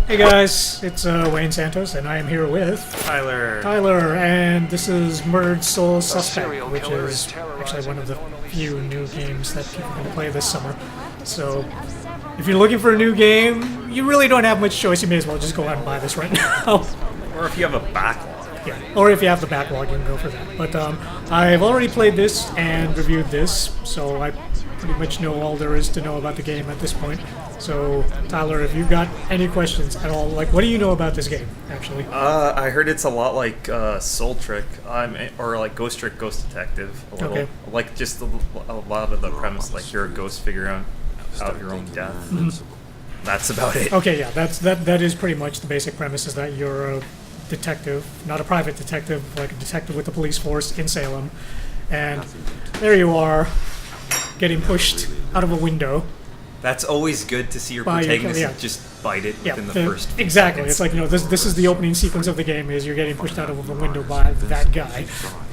Hey guys, it's Wayne Santos, and I am here with Tyler, and this is Merge Soul Suspect, which is actually one of the few new games that people can play this summer. So, if you're looking for a new game, you really don't have much choice. You may as well just go out and buy this right now. or if you have a backlog. Yeah, or if you have the backlog, you can go for that. But I've already played this and reviewed this, so I pretty much know all there is to know about the game at this point. So, Tyler, if you've got any questions at all, like, what do you know about this game, actually? I heard it's a lot like Soul Trick, or like Ghost Trick, Ghost Detective. A little, Okay. like just a lot of the premise, like you're a ghost figuring out your own death. That's about it. Okay, yeah, that is pretty much the basic premise, is that you're a detective, not a private detective, like a detective with the police force in Salem, and there you are, getting pushed out of a window. That's always good to see your By your- protagonist yeah. just bite it Yeah, within the first few exactly. seconds. It's like, this is the opening sequence of the game, is you're getting pushed out of a window by that guy.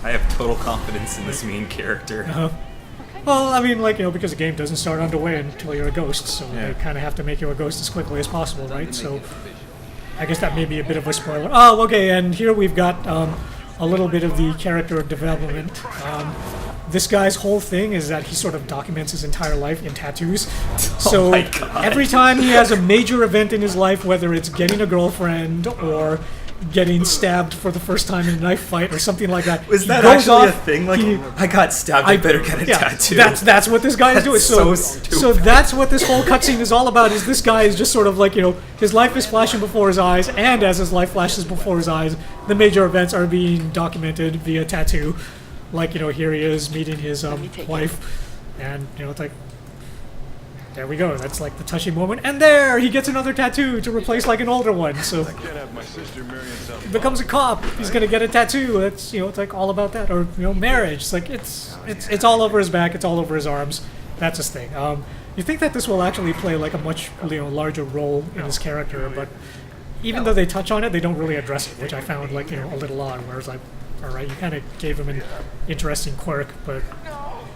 I have total confidence in this main character. Well, I mean, like, because the game doesn't start underway until you're a ghost, so Yeah. they kind of have to make you a ghost as quickly as possible, right? So, I guess that may be a bit of a spoiler. Oh, okay, and here we've got a little bit of the character development. This guy's whole thing is that he sort of documents his entire life in tattoos. So my God. every time he has a major event in his life, whether it's getting a girlfriend or getting stabbed for the first time in a knife fight or something like that. Was he that goes actually a off- thing? Like, he- I got stabbed, I better get a yeah, tattoo. That's what this guy is doing. That's so stupid. So that's what this whole cutscene is all about. Is this guy is just sort of like, his life is flashing before his eyes, and as his life flashes before his eyes, the major events are being documented via tattoo. Like, here he is meeting his wife, and it's like, there we go. That's like the touching moment, and there he gets another tattoo to replace like an older one. So he becomes a cop. He's gonna get a tattoo. That's it's like all about that, or marriage. It's like it's all over his back. It's all over his arms. That's his thing. You think that this will actually play like a much larger role in his character, but even though they touch on it, they don't really address it, which I found like a little odd. Where it's like, all right, you kind of gave him an interesting quirk, but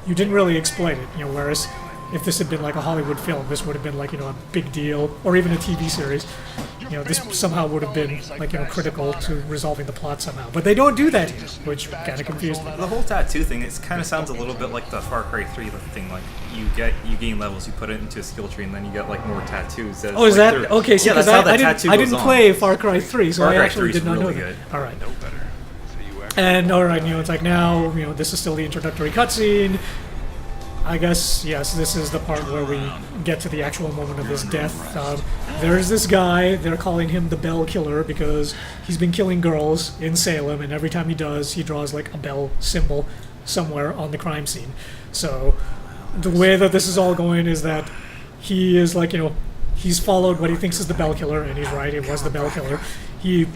you didn't really explain it. Whereas if this had been like a Hollywood film, this would have been like a big deal, or even a TV series. This somehow would have been like critical to resolving the plot somehow. But they don't do that here, which kind of confused me. The whole tattoo thing, it kind of sounds a little bit like the Far Cry 3 thing. Like you gain levels, you put it into a skill tree, and then you get like more tattoos. Oh, is that okay? See, yeah, that's because how that I tattoo didn't goes on. play Far Cry 3, so Far I Cry actually 3 did not is know really that. good. All right. And all right, it's like now, this is still the introductory cutscene. I guess, yes, this is the part where we get to the actual moment of his death. There's this guy, they're calling him the Bell Killer because he's been killing girls in Salem, and every time he does, he draws like a bell symbol somewhere on the crime scene. So the way that this is all going is that he is like, he's followed what he thinks is the Bell Killer, and he's right, it was the Bell Killer. He,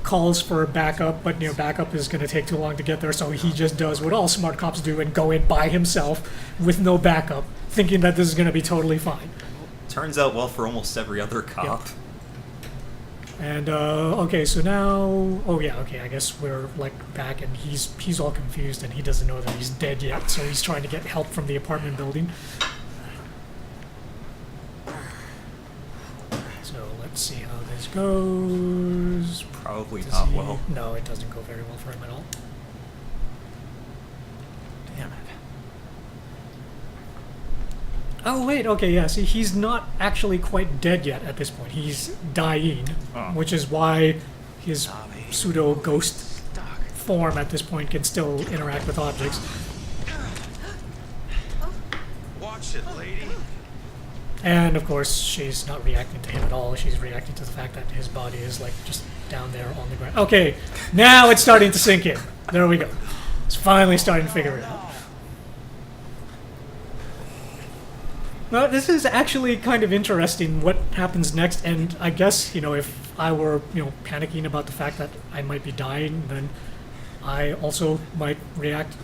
calls for backup, but backup is going to take too long to get there, so he just does what all smart cops do and go in by himself with no backup, thinking that this is going to be totally fine. Turns out well for almost every other cop. And okay, so now, I guess we're like back, and he's all confused, and he doesn't know that he's dead yet, so he's trying to get help from the apartment building. So let's see how this goes. Probably Does not he- well. No, it doesn't go very well for him at all. Damn it. Oh, wait, okay, yeah, see, he's not actually quite dead yet at this point. He's dying, Oh. which is why his pseudo-ghost form at this point can still interact with objects. Watch it, lady. And, of course, she's not reacting to him at all. She's reacting to the fact that his body is, like, just down there on the ground. Okay, now it's starting to sink in. There we go. It's finally starting to figure it out. Well, this is actually kind of interesting what happens next, and I guess, if I were, panicking about the fact that I might be dying, then I also might react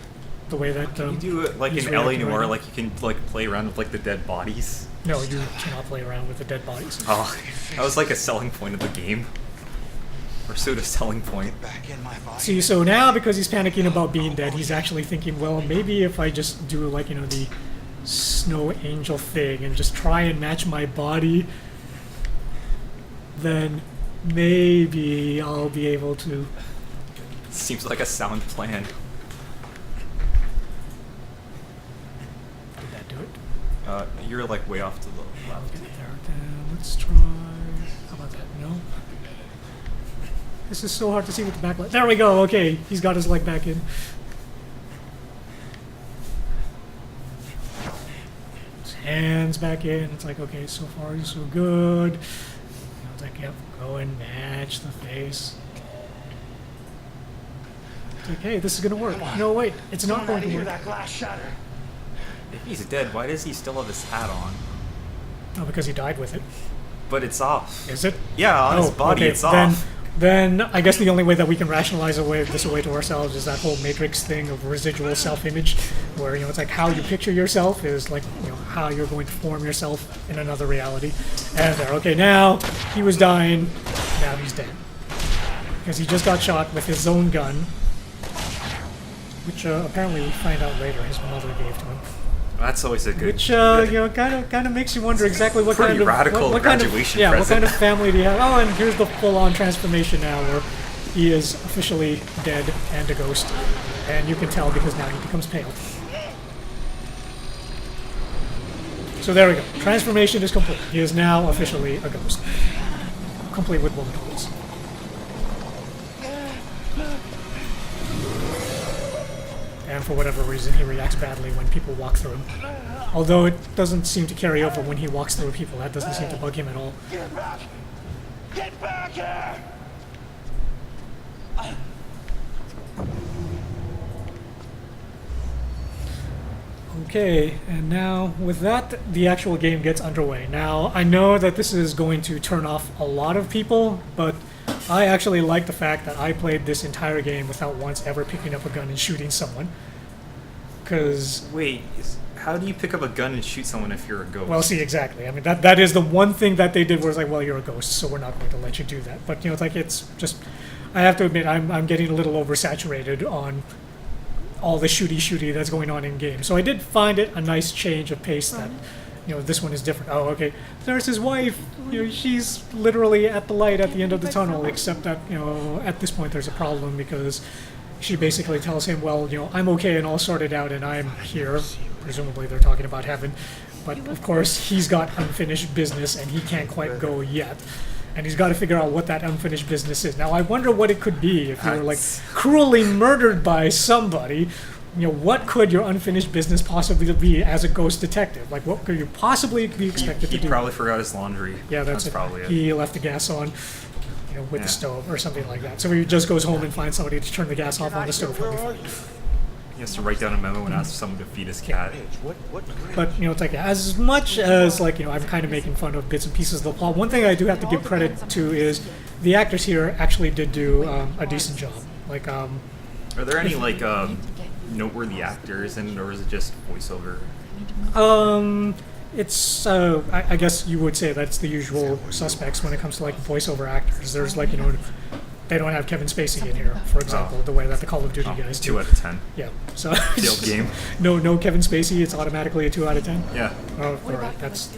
the way that You do it like he's in LA reacting right Noir, now. like you can like play around with like the dead bodies. No, you cannot play around with the dead bodies. Oh, that was like a selling point of the game. Or pseudo selling point. Back in my body. See, so now because he's panicking about being dead, he's actually thinking, well, maybe if I just do like, the snow angel thing and just try and match my body then maybe I'll be able to. Seems like a sound plan. Did that do it? You're like way off to the left. Get there. Then let's try. How about that? No. This is so hard to see with the backlight. There we go. Okay, he's got his leg back in. His hands back in. It's like, okay, so far so good. It's like, yep, go and match the face. It's like, hey, this is gonna work. No, wait, it's not going to work. That glass shatter. If he's dead, why does he still have his hat on? Oh, because he died with it. But it's off. Is it? Yeah, on his body, okay, it's off. Then I guess the only way that we can rationalize this away to ourselves is that whole Matrix thing of residual self-image, where it's like how you picture yourself is like how you're going to form yourself in another reality. And there, okay, now he was dying, now he's dead because he just got shot with his own gun, which apparently we find out later his mother gave to him. That's always a good. Which kind of makes you wonder exactly what Pretty kind of radical what kind of graduation what present. kind of family do you have? Oh, and here's the full-on transformation now, where he is officially dead and a ghost, and you can tell because now he becomes pale. So there we go. Transformation is complete. He is now officially a ghost, complete with bullet holes. And for whatever reason, he reacts badly when people walk through him. Although it doesn't seem to carry over when he walks through people. That doesn't seem to bug him at all. Get back! Get back here! Okay, and now with that, the actual game gets underway. Now, I know that this is going to turn off a lot of people, but I actually like the fact that I played this entire game without once ever picking up a gun and shooting someone. Because, Wait, how do you pick up a gun and shoot someone if you're a ghost? well, see, exactly. I mean, that is the one thing that they did where it's like, well, you're a ghost, so we're not going to let you do that. But, it's like, it's just, I have to admit, I'm getting a little oversaturated on all the shooty that's going on in game. So I did find it a nice change of pace that, this one is different. Oh, okay. There's his wife. She's literally at the light at the end of the tunnel, except that, at this point there's a problem because she basically tells him, well, I'm okay and all sorted out and I'm here. Presumably they're talking about heaven. But of course he's got unfinished business and he can't quite go yet. And he's got to figure out what that unfinished business is. Now, I wonder what it could be if you were, like, cruelly murdered by somebody. What could your unfinished business possibly be as a ghost detective? Like, what could you possibly be expected to He do? probably forgot his laundry. Yeah, that's probably it. He left the gas on, with the stove or something like that. So he just goes home and finds somebody to turn the gas off on the stove. He has to write down a memo and ask someone to feed his cat. But, it's like, as much as, like, I'm kind of making fun of bits and pieces of the plot, one thing I do have to give credit to is the actors here actually did do a decent job. Like, Are there any, like, noteworthy actors in it, or is it just voiceover? It's, I guess you would say that's the usual suspects when it comes to, like, voiceover actors. There's, like, they don't have Kevin Spacey in here, for example, the way that the Call of Duty guys do. 2 out of 10. Yeah, so Sealed game. No Kevin Spacey. It's automatically a 2 out of 10. Yeah. Oh, all right. That's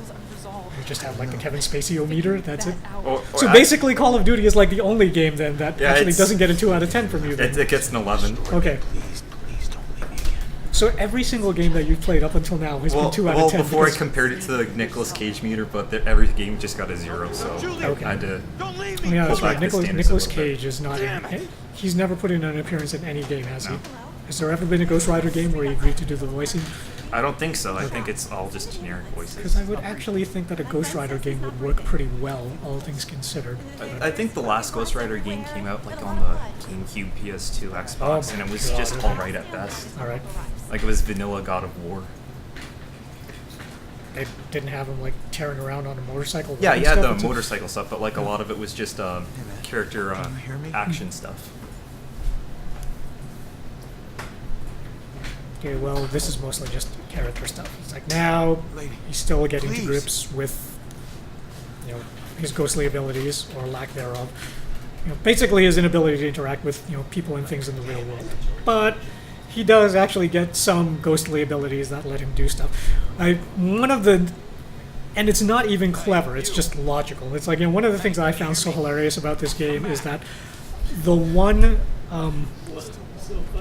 we just have like the Kevin Spacey-o-meter. That's it. Or So basically, Call of Duty is like the only game then that Yeah, actually it's- doesn't get a 2 out of 10 from you. Then. it gets an 11. Okay. Please don't leave me again. So every single game that you've played up until now has been 2 out of 10. Before I because- compared it to the Nicolas Cage meter, but every game just got a 0, so Okay. I had to. Don't leave Oh, me! yeah, that's pull right. back the Nicolas standards a little bit. Cage is not. Damn In, it. he's never put in an appearance in any game, has he? No. Has there ever been a Ghost Rider game where he agreed to do the voicing? I don't think so. I think it's all just generic Because voices. I would actually think that a Ghost Rider game would work pretty well, all things considered. I think the last Ghost Rider game came out like on the GameCube, PS2, Xbox, Oh, and it was God. just alright at best. All right. Like it was vanilla God of War. They didn't have him like tearing around on a motorcycle. Yeah, and you had stuff. the It's- motorcycle stuff, but like a lot of it was just character you hear me? action stuff. Okay, well, this is mostly just character stuff. It's like now Lady, he's still getting to please. grips with, his ghostly abilities or lack thereof. Basically his inability to interact with people and things in the real world. But he does actually get some ghostly abilities that let him do stuff. One of the and it's not even clever. It's just logical. It's like, one of the things that I found so hilarious about this game is that the one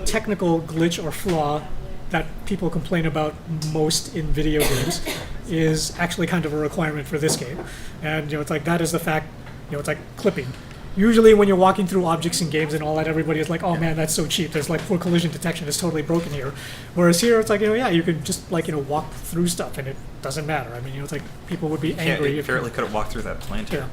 technical glitch or flaw that people complain about most in video games is actually kind of a requirement for this game. And it's like, that is the fact, it's like clipping. Usually when you're walking through objects in games and all that, everybody is like, oh man, that's so cheap. There's like poor collision detection. It's totally broken here. Whereas here, it's like, yeah, you can just like, walk through stuff and it doesn't matter. I mean, it's like people would be angry. Yeah, apparently could have walked through that plant here. Yeah.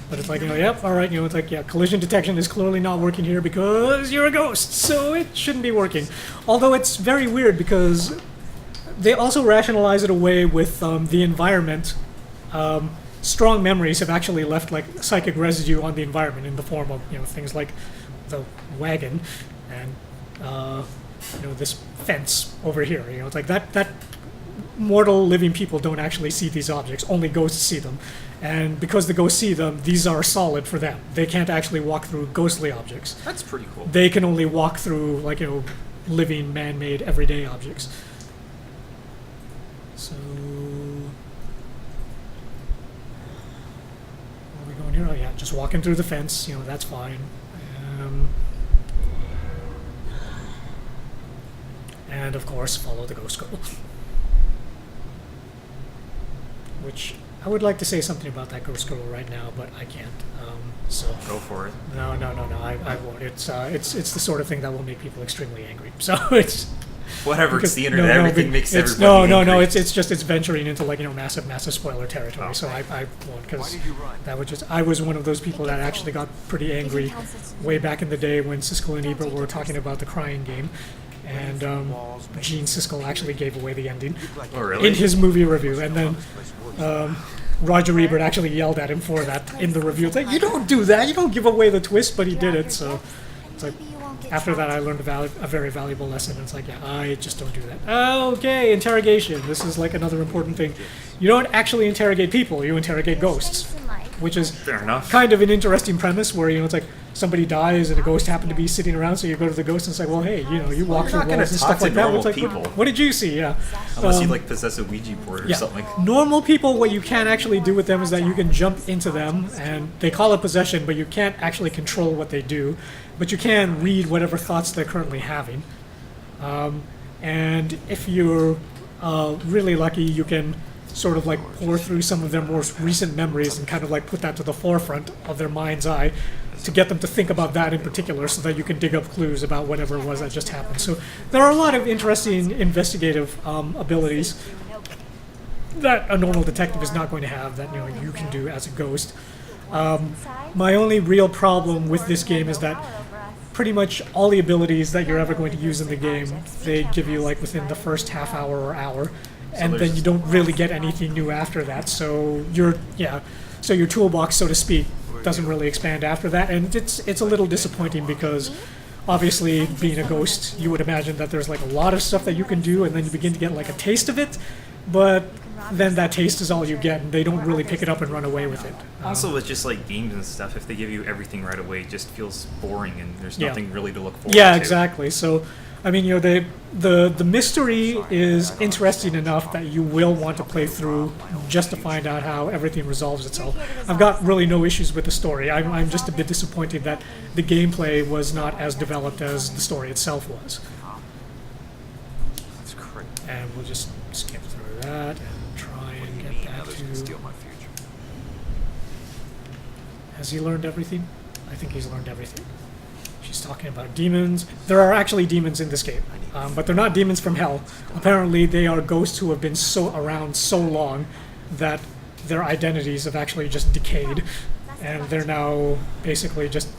But it's like, yep, all right, it's like, yeah, collision detection is clearly not working here because you're a ghost, so it shouldn't be working. Although it's very weird because they also rationalize it away with the environment. Strong memories have actually left like psychic residue on the environment in the form of things like the wagon and this fence over here. It's like that mortal living people don't actually see these objects, only ghosts see them. And because the ghosts see them, these are solid for them. They can't actually walk through ghostly objects. That's pretty cool. They can only walk through like living man-made everyday objects. So oh yeah, just walking through the fence, that's fine. And of course, follow the ghost girl. Which I would like to say something about that ghost girl right now, but I can't. So go for it. No, I won't. It's the sort of thing that will make people extremely angry. So it's. Whatever, it's the internet. Everything makes everybody angry. No. It's venturing into like massive spoiler territory. So I won't, because that would just. I was one of those people that actually got pretty angry way back in the day when Siskel and Ebert were talking about the Crying Game, and Gene Siskel actually gave away the ending in his movie review, and then Roger Ebert actually yelled at him for that in the review. It's like, you don't do that. You don't give away the twist, but he did it. So it's like. After that, I learned a very valuable lesson. It's like, yeah, I just don't do that. Okay, interrogation. This is like another important thing. You don't actually interrogate people. You interrogate ghosts, which is fair enough. Kind of an interesting premise where, it's like somebody dies and a ghost happened to be sitting around, so you go to the ghost and it's like, well, hey, you walk through walls and stuff like that. It's like, what did you see? Yeah. Unless you like possess a Ouija board or something. Normal people, what you can actually do with them is that you can jump into them, and they call it possession, but you can't actually control what they do. But you can read whatever thoughts they're currently having. And if you're really lucky, you can sort of like pour through some of their most recent memories and kind of like put that to the forefront of their mind's eye to get them to think about that in particular, so that you can dig up clues about whatever it was that just happened. So there are a lot of interesting investigative abilities that a normal detective is not going to have that you can do as a ghost. My only real problem with this game is that pretty much all the abilities that you're ever going to use in the game, they give you like within the first half hour or hour, and then you don't really get anything new after that. So your toolbox, so to speak, doesn't really expand after that, and it's a little disappointing because obviously being a ghost, you would imagine that there's like a lot of stuff that you can do, and then you begin to get like a taste of it, but then that taste is all you get, and they don't really pick it up and run away with it. Also, with just like games and stuff, if they give you everything right away, it just feels boring, and there's nothing really to look forward to. Yeah, exactly. So, I mean, the mystery is interesting enough that you will want to play through just to find out how everything resolves itself. I've got really no issues with the story. I'm just a bit disappointed that the gameplay was not as developed as the story itself was. That's great. And we'll just skip through that and try and get that to... Steal my future. Has he learned everything? I think he's learned everything. She's talking about demons. There are actually demons in this game, but they're not demons from hell. Apparently, they are ghosts who have been around so long that their identities have actually just decayed, and they're now basically just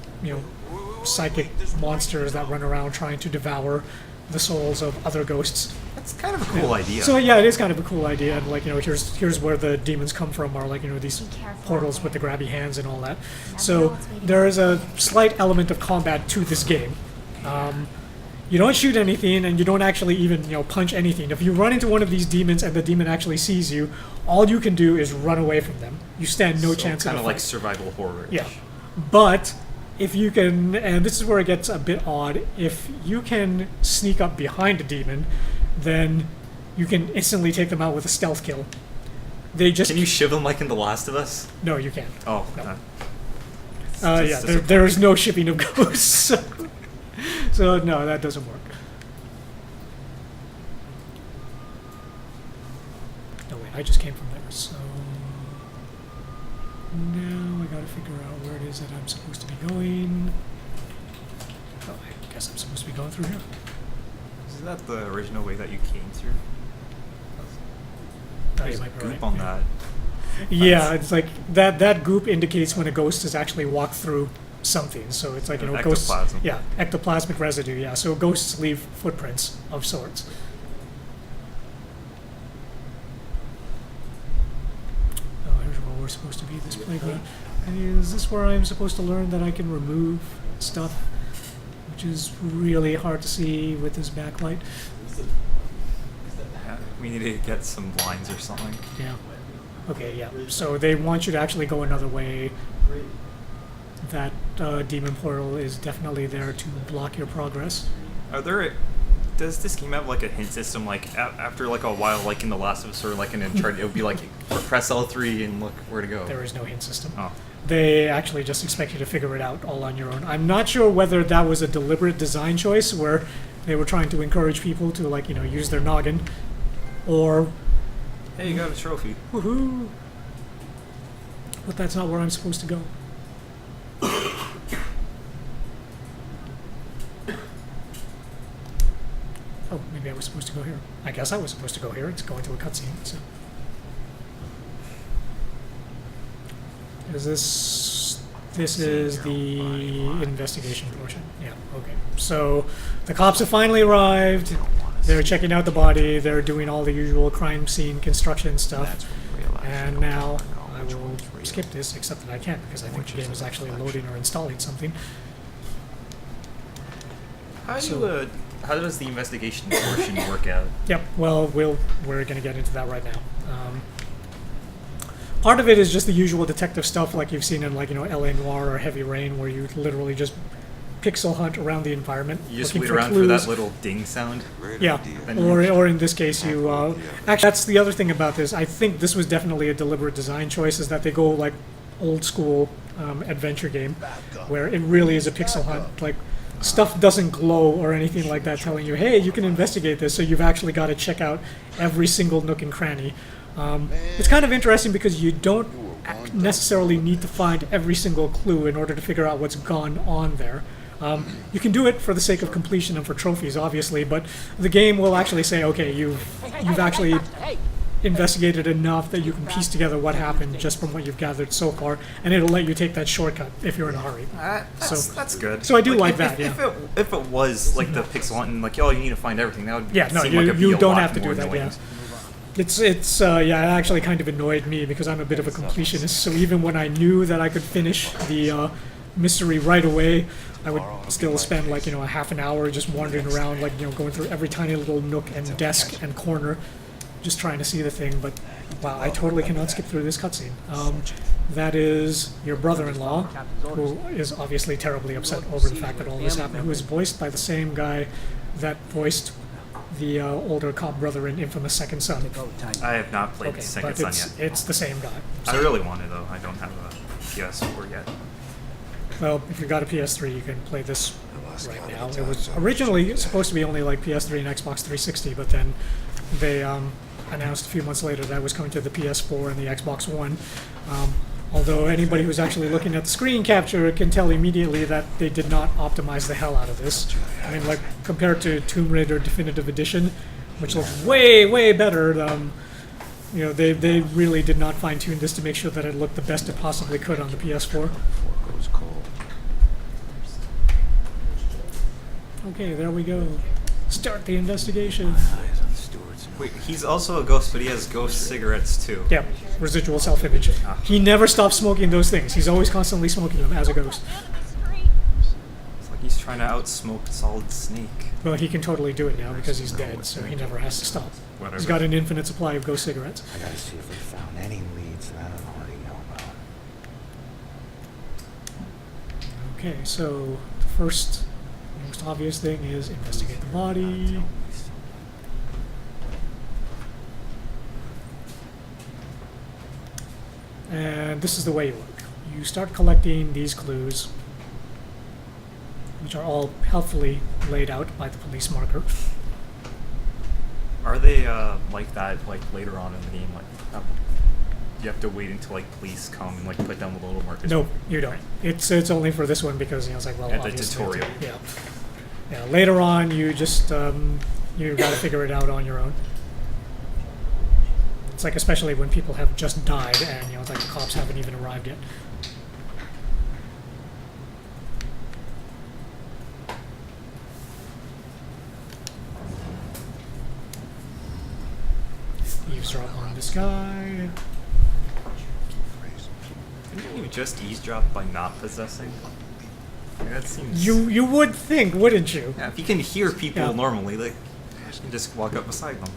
psychic monsters that run around trying to devour the souls of other ghosts. That's kind of a cool idea. So yeah, it is kind of a cool idea, and here's where the demons come from, are these portals with the grabby hands and all that. So there is a slight element of combat to this game. You don't shoot anything, and you don't actually even punch anything. If you run into one of these demons and the demon actually sees you, all you can do is run away from them. You stand no chance. Kind of like survival horror. Yeah, but if you can, and this is where it gets a bit odd, if you can sneak up behind a demon, then you can instantly take them out with a stealth kill. They just Can you shiv him like in The Last of Us? no, you can't. Oh, No. It's Yeah, disappointing. there is no shipping of ghosts. So no, that doesn't work. No wait, I just came from there, so now I gotta figure out where it is that I'm supposed to be going. Oh, I guess I'm supposed to be going through here. Is that the original way that you came through? Oh, you There's might be goop right. on that. Yeah, it's like that goop indicates when a ghost has actually walked through something. So it's like, you know, ghosts. Ectoplasm. Yeah, ectoplasmic residue. Yeah, so ghosts leave footprints of sorts. Oh, here's where we're supposed to be. This playground. Is this where I'm supposed to learn that I can remove stuff, which is really hard to see with this backlight? Yeah, we need to get some blinds or something. Yeah. Okay, yeah. So they want you to actually go another way. That demon portal is definitely there to block your progress. Are there? Does this game have like a hint system? Like after like a while, like in The Last of Us or like in Uncharted, it would be like press L3 and look where to go. There is no hint system. Oh, They actually just expect you to figure it out all on your own. I'm not sure whether that was a deliberate design choice where they were trying to encourage people to, like, you know, use their noggin, or hey, you got a trophy. woohoo. But that's not where I'm supposed to go. Oh, maybe I was supposed to go here. I guess I was supposed to go here. It's going to a cutscene. So, is this? This is the investigation portion. Yeah. Okay. So, the cops have finally arrived. They're checking out the body. They're doing all the usual crime scene construction stuff. And now I will skip this, except that I can't because I think the game is actually loading or installing something. How does the investigation portion work out? Yep. Well, we're going to get into that right now. Part of it is just the usual detective stuff, like you've seen in, like, you know, LA Noire or Heavy Rain, where you literally just pixel hunt around the environment. You just looking wait around for clues. that little ding sound. Yeah, or in this case, you actually, that's the other thing about this. I think this was definitely a deliberate design choice, is that they go like old school adventure game, where it really is a pixel hunt. Like, stuff doesn't glow or anything like that, telling you, hey, you can investigate this. So you've actually got to check out every single nook and cranny. It's kind of interesting because you don't necessarily need to find every single clue in order to figure out what's gone on there. You can do it for the sake of completion and for trophies, obviously, but the game will actually say, okay, you've actually investigated enough that you can piece together what happened just from what you've gathered so far, and it'll let you take that shortcut if you're in a hurry. That's good. So I do like if, that, If, yeah. if it was like the pixel hunt and like, oh, you need to find everything, that would Yeah, no, seem like it'd be you a don't lot have to more do that, annoying. yeah. It's yeah, it actually kind of annoyed me because I'm a bit of a completionist, so even when I knew that I could finish the mystery right away, I would still spend, like, you know, a half an hour just wandering around, like, you know, going through every tiny little nook and desk and corner, just trying to see the thing. But wow, I totally cannot skip through this cutscene. That is your brother-in-law, who is obviously terribly upset over the fact that all this happened, who is voiced by the same guy that voiced the older cop brother in Infamous Second Son. I have not played Okay, Second but Son yet. it's the same guy. I really want to though. I don't have a PS4 yet. Well, if you've got a PS3, you can play this right now. It was originally supposed to be only like PS3 and Xbox 360, but then they announced a few months later that it was coming to the PS4 and the Xbox One. Although anybody who's actually looking at the screen capture can tell immediately that they did not optimize the hell out of this. I mean, like, compared to Tomb Raider Definitive Edition, which looks way, way better, you know, they really did not fine-tune this to make sure that it looked the best it possibly could on the PS4. Okay, there we go. Start the investigation. Wait, he's also a ghost, but he has ghost cigarettes too. Yep, residual self-image. He never stops smoking those things. He's always constantly smoking them as a ghost. It's like he's trying to outsmoke Solid Snake. Well, he can totally do it now because he's dead, so he never has to stop. Whatever. He's got an infinite supply of ghost cigarettes. I gotta see if we found any leads that I don't already know about. Okay, so the first, most obvious thing is investigate the body. And this is the way you work. You start collecting these clues, which are all helpfully laid out by the police marker. Are they like that like later on in the game? Like you have to wait until like police come and like put down the little markers. Nope, you don't. It's only for this one because it's like, well, At the obviously, tutorial. Yeah. Yeah. Later on, you just you got to figure it out on your own. It's like especially when people have just died and it's like the cops haven't even arrived yet. Eavesdrop on this guy. Couldn't you just eavesdrop by not possessing? Like, that seems. You would think, wouldn't you? Yeah, if you can hear people Yeah. normally, like you can just walk up beside them.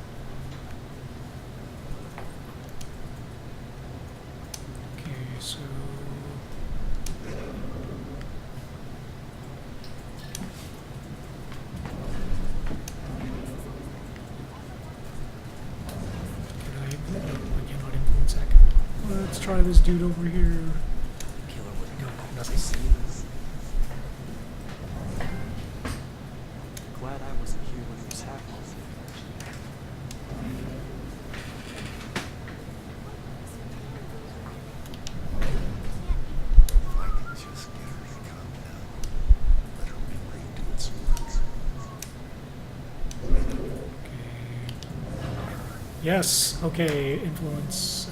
Okay, so I cannot influence that guy. Let's try this dude over here. No, nothing. Glad I wasn't here when it was happening. If I can just get her to calm down, let her relate to its words. Yes. Okay. Influence.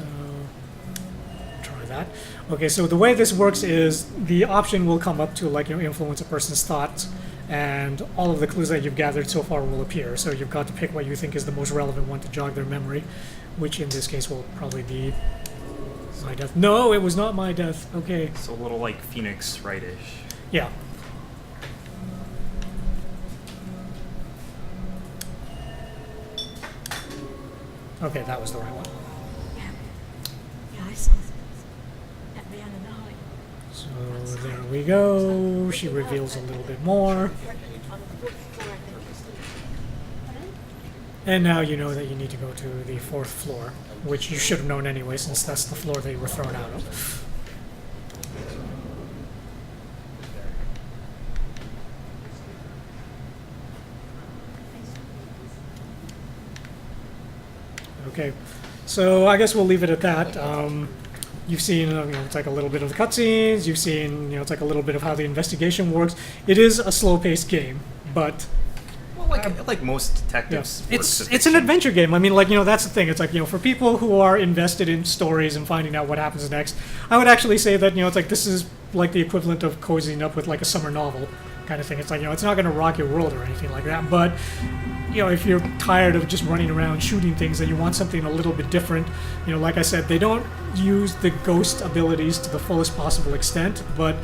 Try that. Okay. So the way this works is the option will come up to like influence a person's thoughts, and all of the clues that you've gathered so far will appear. So you've got to pick what you think is the most relevant one to jog their memory, which in this case will probably be my death. No, it was not my death. Okay. So a little like Phoenix Wright-ish. Yeah. Okay, that was the right one. Yeah, I saw that man in the alley. So there we go. She reveals a little bit more. On the fourth floor, I think. And now you know that you need to go to the 4th floor, which you should have known anyway, since that's the floor they were thrown out of. Okay, so I guess we'll leave it at that. You've seen, it's like a little bit of the cutscenes. You've seen, it's like a little bit of how the investigation works. It is a slow-paced game, but Well, like most detectives. it's an adventure game. I mean, like that's the thing. It's like for people who are invested in stories and finding out what happens next, I would actually say that it's like this is like the equivalent of cozying up with like a summer novel kind of thing. It's like it's not going to rock your world or anything like that, but if you're tired of just running around shooting things and you want something a little bit different, like I said, they don't use the ghost abilities to the fullest possible extent, but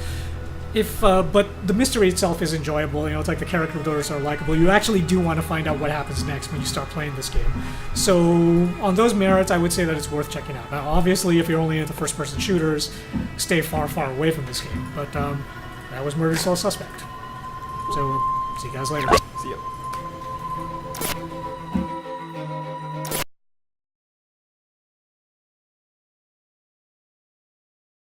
but the mystery itself is enjoyable. It's like the characters are likable. You actually do want to find out what happens next when you start playing this game. So on those merits, I would say that it's worth checking out. Now, obviously, if you're only into first-person shooters, stay far, far away from this game. But that was Murder Soul Suspect. So see you guys later. See ya.